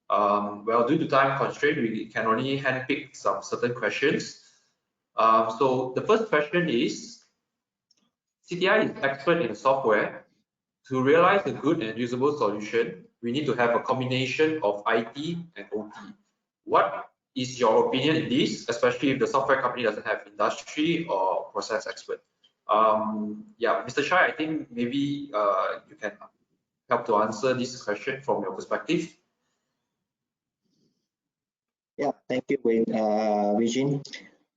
Well, due to time constraint, we can only handpick some certain questions. So the first question is, CTI is expert in software. To realize a good and usable solution, we need to have a combination of IT and OT. What is your opinion in this, especially if the software company doesn't have industry or process expert? Yeah, Mr. Shai, I think maybe you can help to answer this question from your perspective. Yeah, thank you, Eugene.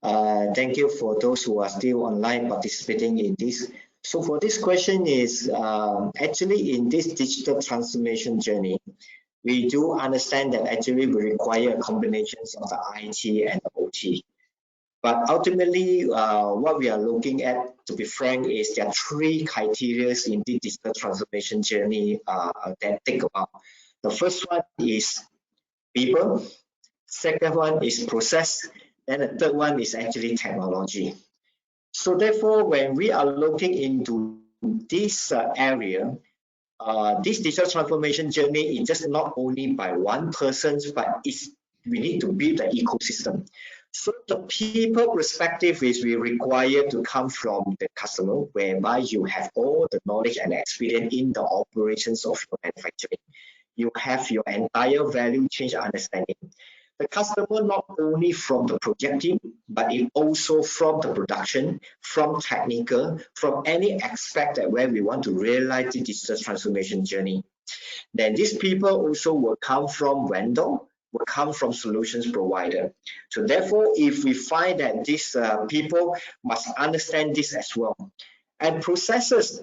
Thank you for those who are still online participating in this. So for this question is actually in this digital transformation journey, we do understand that actually we require combinations of the IT and the OT. But ultimately, what we are looking at, to be frank, is there are three criteria in the digital transformation journey that think about. The first one is people, second one is process, and the third one is actually technology. So therefore, when we are looking into this area, this digital transformation journey is just not only by one person, but we need to build the ecosystem. So the people perspective is we require to come from the customer, whereby you have all the knowledge and experience in the operations of your manufacturing. You have your entire value chain understanding. the customer not only from the project team, but it also from the production, from technical, from any aspect that where we want to realize the digital transformation journey. Then these people also will come from vendor, will come from solutions provider. So therefore, if we find that these people must understand this as well. And processes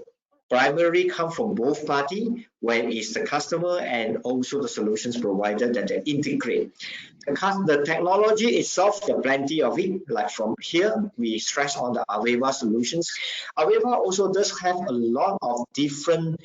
primarily come from both parties, when it's the customer and also the solutions provider that they integrate. The technology itself, there are plenty of it. Like from here, we stress on the Aveva solutions. Aveva also does have a lot of different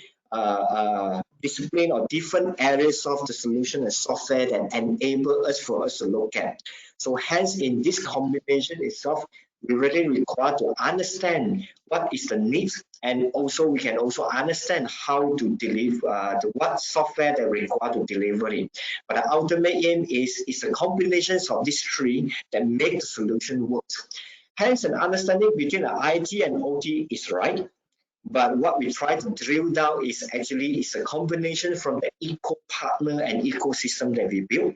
discipline or different areas of the solution and software that enable us for us to look at. So hence, in this combination itself, we really require to understand what is the needs, and also we can also understand how to deliver what software they require to deliver it. But the ultimate aim is a combination of these three that make the solution work. Hence, an understanding between the IT and OT is right. But what we try to drill down is actually a combination from the eco partner and ecosystem that we build.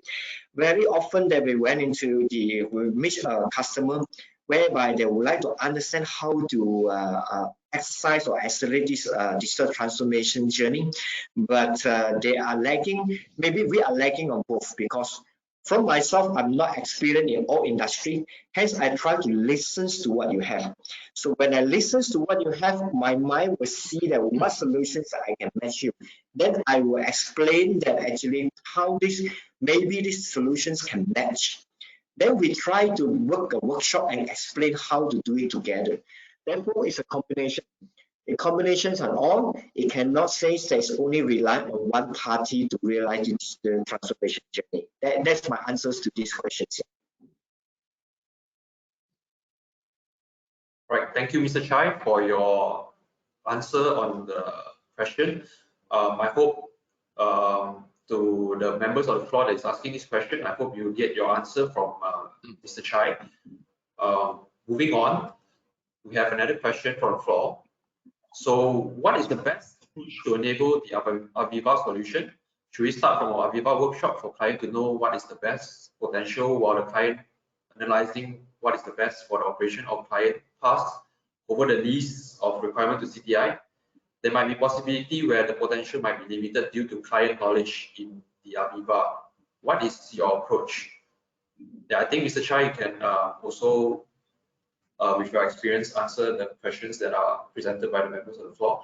Very often that we went into we meet a customer whereby they would like to understand how to exercise or accelerate this digital transformation journey, but they are lacking, maybe we are lacking on both, because from myself, I'm not experienced in all industry, hence I try to listen to what you have. So when I listen to what you have, my mind will see that what solutions I can match you. Then I will explain that actually how maybe these solutions can match. Then we try to work a workshop and explain how to do it together. Therefore, it's a combination. The combinations are all. It cannot say that it's only rely on one party to realize the transformation journey. That's my answers to these questions. Right. Thank you, Mr. Chai, for your answer on the question. I hope to the members of the floor that is asking this question, I hope you get your answer from Mr. Chai. Moving on, we have another question from the floor. So what is the best approach to enable the Aveva solution? Should we start from our Aveva workshop for client to know what is the best potential, while the client analyzing what is the best for the operation of client pass over the list of requirement to CTI? There might be possibility where the potential might be limited due to client knowledge in the Aveva. What is your approach? Yeah, I think Mr. Chai can also, with your experience, answer the questions that are presented by the members of the floor.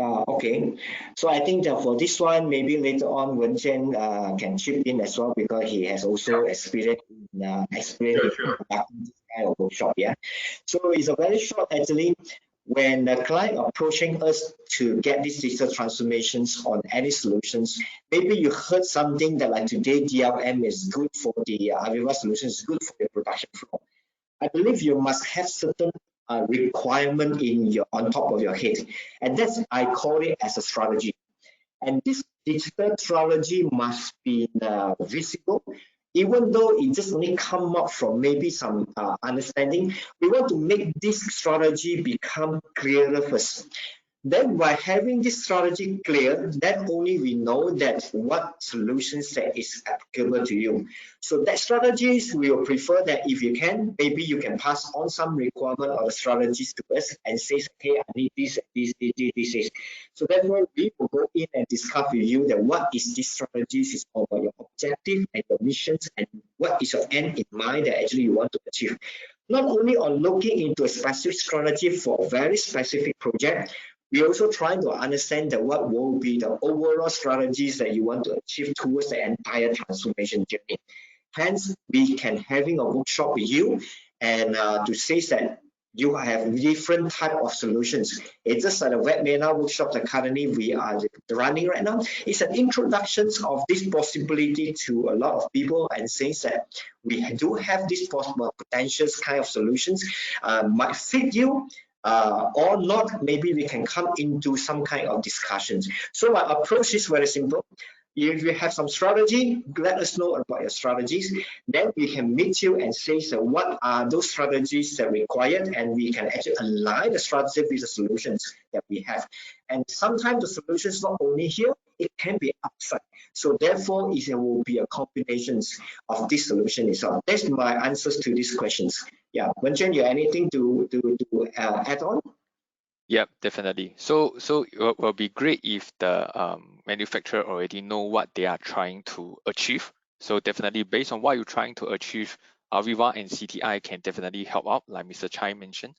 Okay, so I think that for this one, maybe later on Wen Chen can chip in as well, because he has also experience in this kind of workshop. Yeah, so it's a very short actually. When the client approaching us to get these digital transformations on any solutions, maybe you heard something that like today DLM is good for the Aveva solution, is good for your production flow. I believe you must have certain requirement on top of your head, and that's, I call it as a strategy. And this digital strategy must be visible, even though it just only come up from maybe some understanding. We want to make this strategy become clearer first. Then by having this strategy clear, then only we know that what solution set is applicable to you. So that strategies, we will prefer that if you can, maybe you can pass on some requirement or the strategies to us and say, hey, I need this. So therefore, we will go in and discuss with you that what is this strategies is about your objective and your missions, and what is your end in mind that actually you want to achieve. Not only on looking into a specific strategy for a very specific project, we also try to understand that what will be the overall strategies that you want to achieve towards the entire transformation journey. Hence, we can having a workshop with you and to say that you have different type of solutions. It's just like a webinar workshop that currently we are running right now. It's an introduction of this possibility to a lot of people, and says that we do have this possible potential kind of solutions might fit you. Or not, maybe we can come into some kind of discussions. So my approach is very simple. If you have some strategy, let us know about your strategies. Then we can meet you and say, so what are those strategies that are required, and we can actually align the strategy with the solutions that we have. And sometimes the solutions not only here, it can be upside. So therefore, it will be a combination of this solution itself. That's my answers to these questions. Yeah, Wenjuan, you have anything to add on? Yep, definitely. So it will be great if the manufacturer already know what they are trying to achieve. So definitely based on what you're trying to achieve, Aviva and CTI can definitely help out, like Mr. Chai mentioned.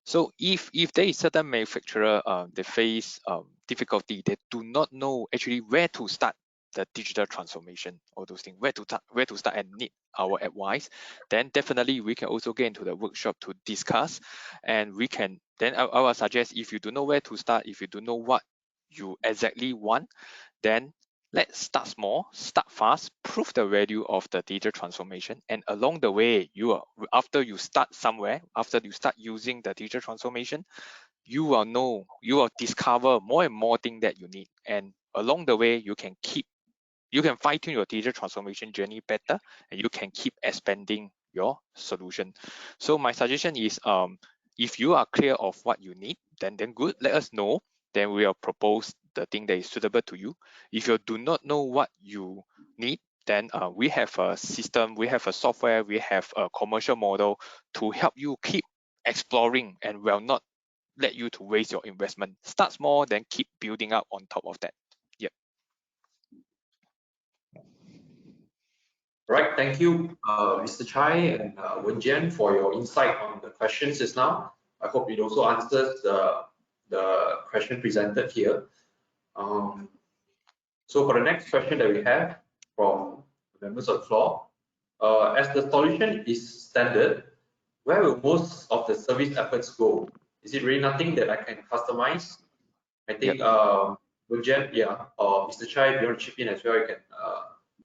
So if there is certain manufacturer they face difficulty, they do not know actually where to start the digital transformation, all those things, where to start and need our advice, then definitely we can also get into the workshop to discuss, and we can then I will suggest, if you don't know where to start, if you don't know what you exactly want, then let's start small, start fast, prove the value of the digital transformation, and along the way, after you start somewhere, after you start using the digital transformation, you will discover more and more things that you need, and along the way, you can fine-tune your digital transformation journey better, and you can keep expanding your solution. So my suggestion is, if you are clear of what you need, then good, let us know. Then we will propose the thing that is suitable to you. If you do not know what you need, then we have a system, we have a software, we have a commercial model to help you keep exploring and will not let you to waste your investment. Start small, then keep building up on top of that. Yep. Right, thank you, Mr. Chai and Wenjian, for your insight on the questions just now. I hope it also answers the question presented here. So for the next question that we have from the members of the floor, as the solution is standard, where will most of the service efforts go? Is it really nothing that I can customize? I think Wenjian, yeah, or Mr. Chai, if you want to chip in as well, you can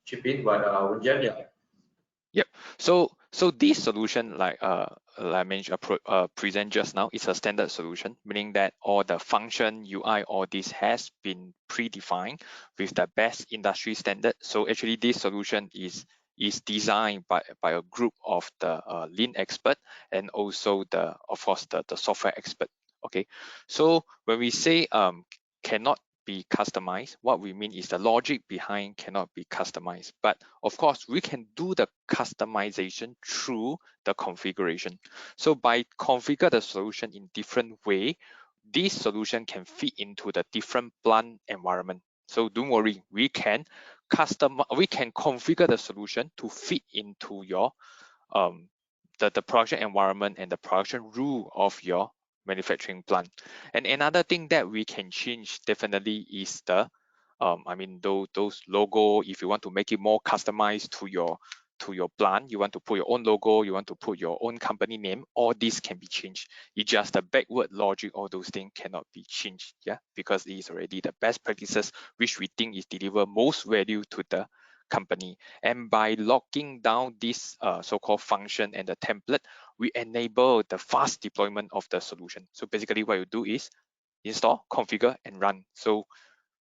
chip in. But Wenjian, yeah. Yep. So this solution, like I mentioned, present just now, is a standard solution, meaning that all the function, UI, all this has been predefined with the best industry standard. So actually, this solution is designed by a group of the lean expert, and also of course the software expert. Okay. So when we say cannot be customized, what we mean is the logic behind cannot be customized. But of course, we can do the customization through the configuration. So by configure the solution in different way, this solution can fit into the different plant environment. So don't worry, we can configure the solution to fit into your the production environment and the production rule of your manufacturing plant. And another thing that we can change definitely is the those logo. If you want to make it more customized to your plant, you want to put your own logo, you want to put your own company name, all this can be changed. It's just the backward logic, all those things cannot be changed, yeah, because it is already the best practices which we think is deliver most value to the company. And by locking down this so-called function and the template, we enable the fast deployment of the solution. So basically what you do is install, configure, and run. So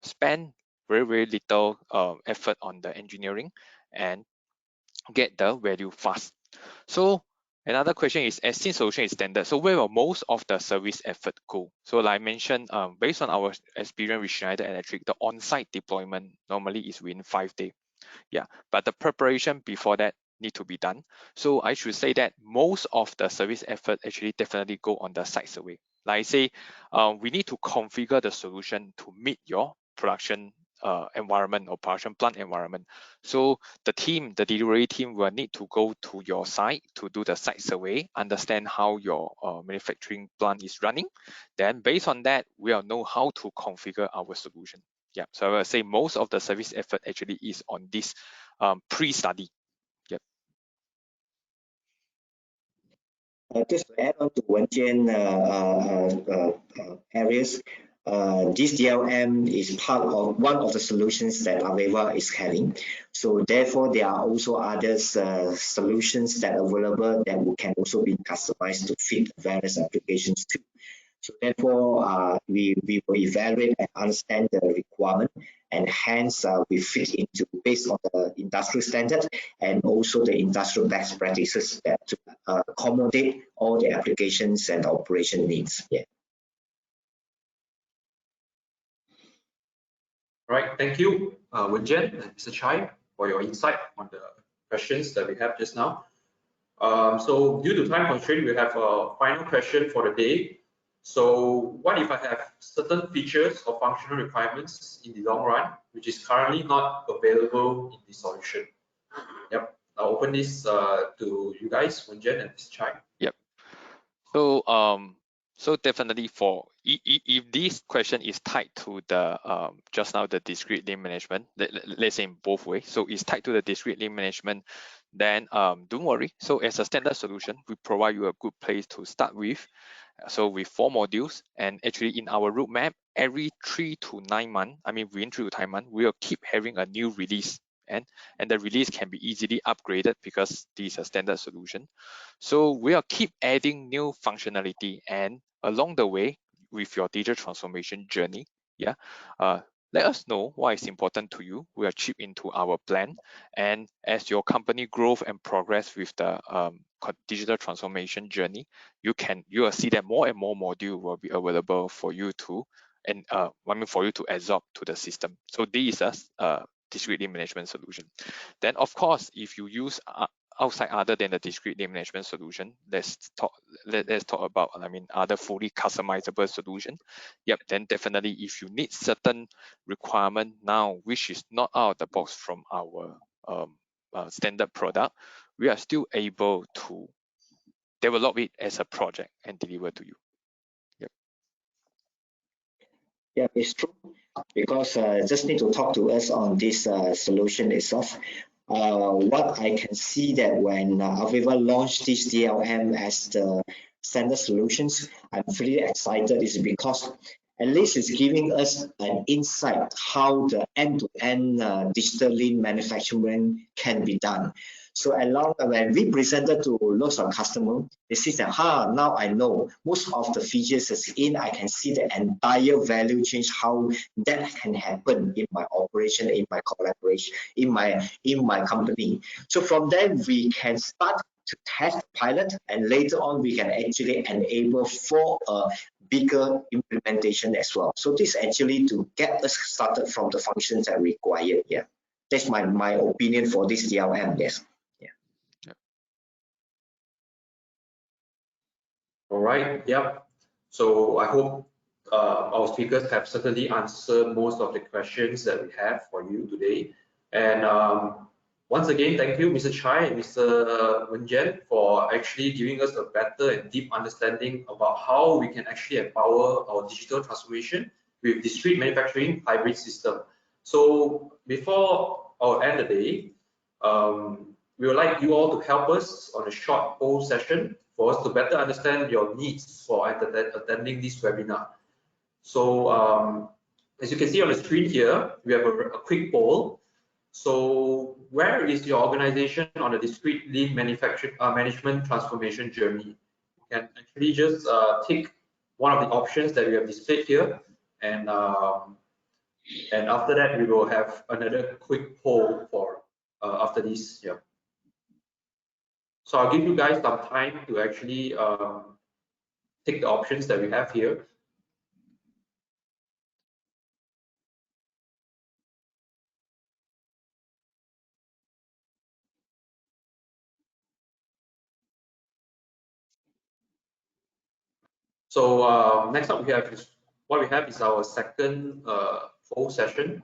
spend very little effort on the engineering and get the value fast. So another question is, as since solution is standard, so where will most of the service effort go? So like I mentioned, based on our experience with Schneider Electric, the on-site deployment normally is within 5 days. Yeah, but the preparation before that need to be done. So I should say that most of the service effort actually definitely go on the site survey. Like I say, we need to configure the solution to meet your production environment or production plant environment. So the delivery team will need to go to your site to do the site survey, understand how your manufacturing plant is running. Then based on that, we'll know how to configure our solution. Yeah, so I will say most of the service effort actually is on this pre-study. Yep. Just to add on to Wenjian areas, this DLM is part of one of the solutions that Aviva is having. So therefore, there are also other solutions that are available that can also be customized to fit various applications too. So therefore, we will evaluate and understand the requirement, and hence we fit into based on the industrial standard and also the industrial best practices that to accommodate all the applications and operation needs. Yeah. All right, thank you, Wen-Jen and Mr. Chai, for your insight on the questions that we have just now. So due to time constraint, we have a final question for the day. So what if I have certain features or functional requirements in the long run, which is currently not available in the solution? Yep, I'll open this to you guys, Wen-Jen and Mr. Chai. Yep. So definitely for if this question is tied to the just now the discrete link management, let's say in both ways. So it's tied to the discrete link management, then don't worry. So as a standard solution, we provide you a good place to start with. So with 4 modules, and actually in our roadmap, every 3 to 9 months, I mean within 3 to 9 months, we'll keep having a new release, and the release can be easily upgraded because this is a standard solution. So we'll keep adding new functionality, and along the way with your digital transformation journey, let us know what is important to you. We'll chip into our plan, and as your company grows and progress with the digital transformation journey, you will see that more and more module will be available for you to for you to absorb to the system. So this is a discrete link management solution. Then of course, if you use outside other than the discrete link management solution, let's talk about other fully customizable solution. Yep, then definitely if you need certain requirement now which is not out of the box from our standard product, we are still able to develop it as a project and deliver to you. Yep. Yeah, it's true, because just need to talk to us on this solution itself. What I can see that when Aviva launched this DLM as the standard solutions, I'm pretty excited is because at least it's giving us an insight how the end-to-end digital lean manufacturing can be done. So along when we presented to lots of customers, they say that, now I know most of the features is in, I can see the entire value chain, how that can happen in my operation, in my collaboration, in my company. So from there, we can start to test pilot, and later on, we can actually enable for a bigger implementation as well. So this actually to get us started from the functions that are required. Yeah, that's my opinion for this DLM. Yes. All right, yep. So I hope our speakers have certainly answered most of the questions that we have for you today. And once again, thank you, Mr. Chai and Mr. Wen-Jen, for actually giving us a better and deep understanding about how we can actually empower our digital transformation with discrete manufacturing hybrid system. So before I'll end the day, we would like you all to help us on a short poll session for us to better understand your needs for attending this webinar. So as you can see on the screen here, we have a quick poll. So where is your organization on the discrete lean management transformation journey? You can actually just tick one of the options that we have displayed here, and after that we will have another quick poll for after this. Yeah. So I'll give you guys some time to actually take the options that we have here. So next up we have is our second poll session.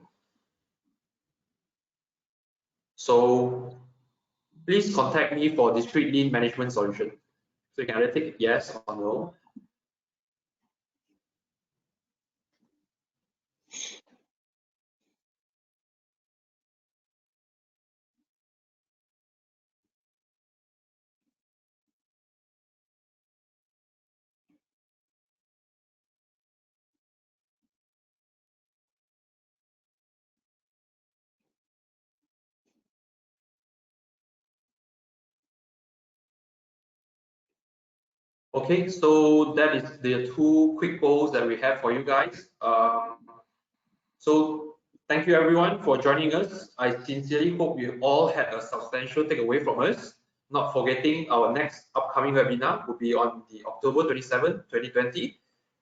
So please contact me for discrete lean management solution. So you can either tick yes or no. Okay, so that is the two quick polls that we have for you guys. So thank you everyone for joining us. I sincerely hope you all had a substantial takeaway from us. Not forgetting our next upcoming webinar will be on the October 27, 2020.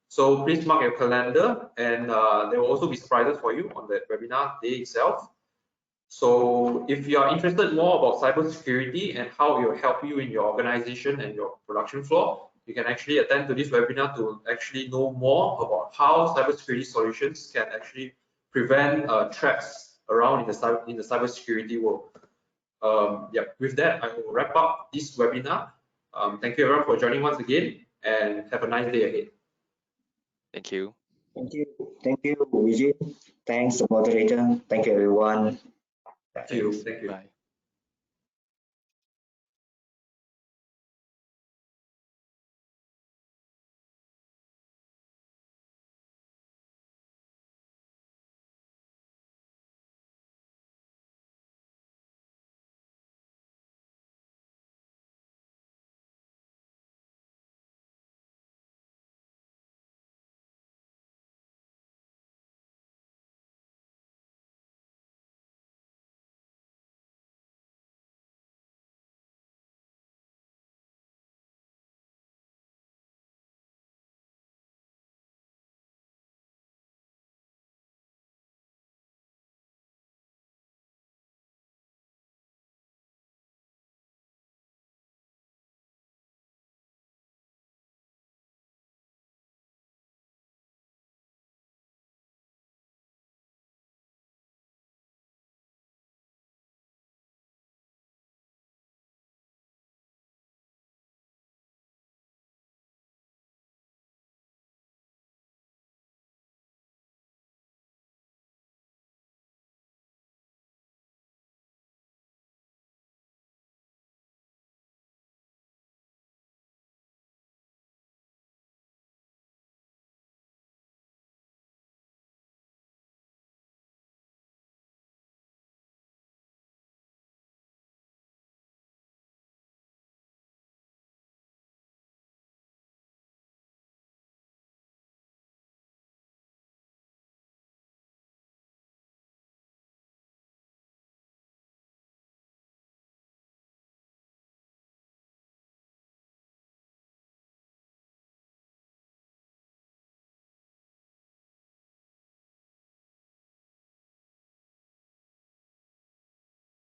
So please mark your calendar, and there will also be surprises for you on the webinar day itself. So if you are interested more about cybersecurity and how it will help you in your organization and your production floor, you can actually attend to this webinar to actually know more about how cybersecurity solutions can actually prevent threats around in the cybersecurity world. Yeah, with that, I will wrap up this webinar. Thank you everyone for joining once again, and have a nice day ahead. Thank you. Thank you. Thank you, Vijay. Thanks, the moderator. Thank you, everyone. Thank you. Thank you. Bye.